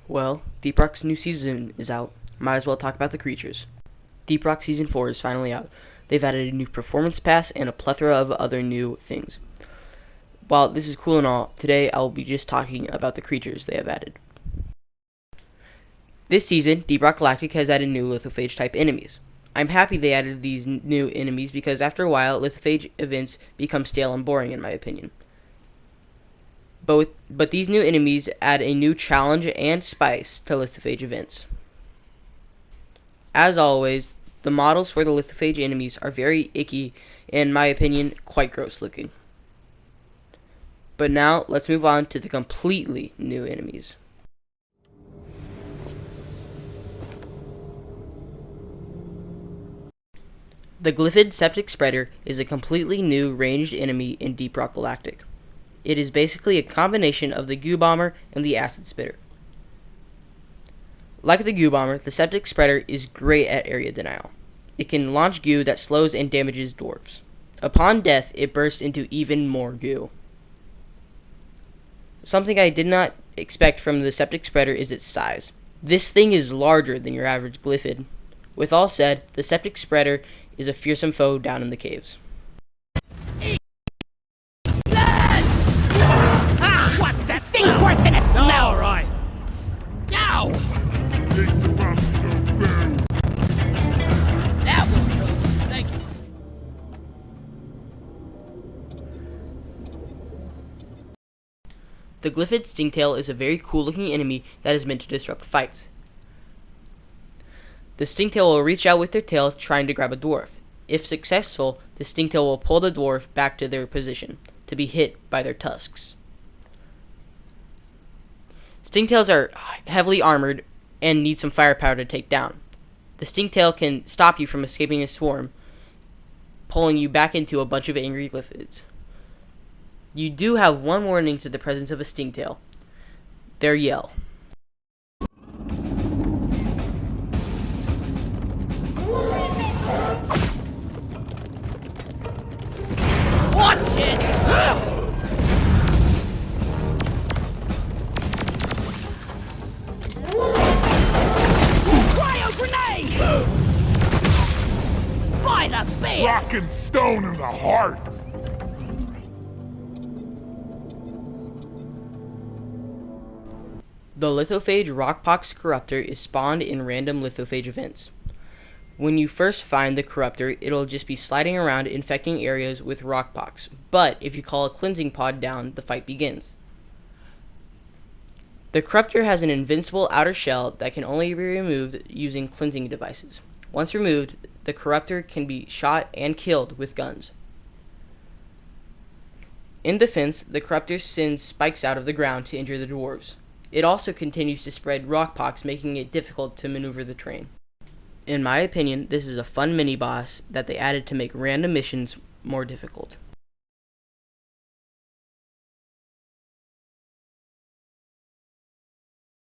Well, Deep Rock's new season is out. Might as well talk about the creatures. Deep Rock Season 4 is finally out. They've added a new performance pass and a plethora of other new things. While this is cool and all, today I'll be just talking about the creatures they have added. This season, Deep Rock Galactic has added new lithophage type enemies. I'm happy they added these new enemies because after a while, lithophage events become stale and boring in my opinion. But these new enemies add a new challenge and spice to lithophage events. As always, the models for the lithophage enemies are very icky and, in my opinion, quite gross looking. But now, let's move on to the completely new enemies. The Glyphid Septic Spreader is a completely new ranged enemy in Deep Rock Galactic. It is basically a combination of the Goo Bomber and the Acid Spitter. Like the Goo Bomber, the Septic Spreader is great at area denial. It can launch goo that slows and damages dwarves. Upon death, it bursts into even more goo. Something I did not expect from the Septic Spreader is its size. This thing is larger than your average Glyphid. With all said, the Septic Spreader is a fearsome foe down in the caves. What's that? Stings worse than it smells! Alright. Ow! That was close. Thank you. The Glyphid Stingtail is a very cool looking enemy that is meant to disrupt fights. The Stingtail will reach out with their tail trying to grab a dwarf. If successful, the Stingtail will pull the dwarf back to their position, to be hit by their tusks. Stingtails are heavily armored and need some firepower to take down. The Stingtail can stop you from escaping a swarm, pulling you back into a bunch of angry Glyphids. You do have one warning to the presence of a Stingtail: their yell. Watch it! Cryo grenade! By the bear! Rock and stone in the heart! The Lithophage Rockpox Corruptor is spawned in random Lithophage events. When you first find the Corruptor, it'll just be sliding around infecting areas with Rockpox, but if you call a Cleansing Pod down, the fight begins. The Corruptor has an invincible outer shell that can only be removed using cleansing devices. Once removed, the Corruptor can be shot and killed with guns. In defense, the Corruptor sends spikes out of the ground to injure the dwarves. It also continues to spread rockpox, making it difficult to maneuver the terrain. In my opinion, this is a fun mini-boss that they added to make random missions more difficult.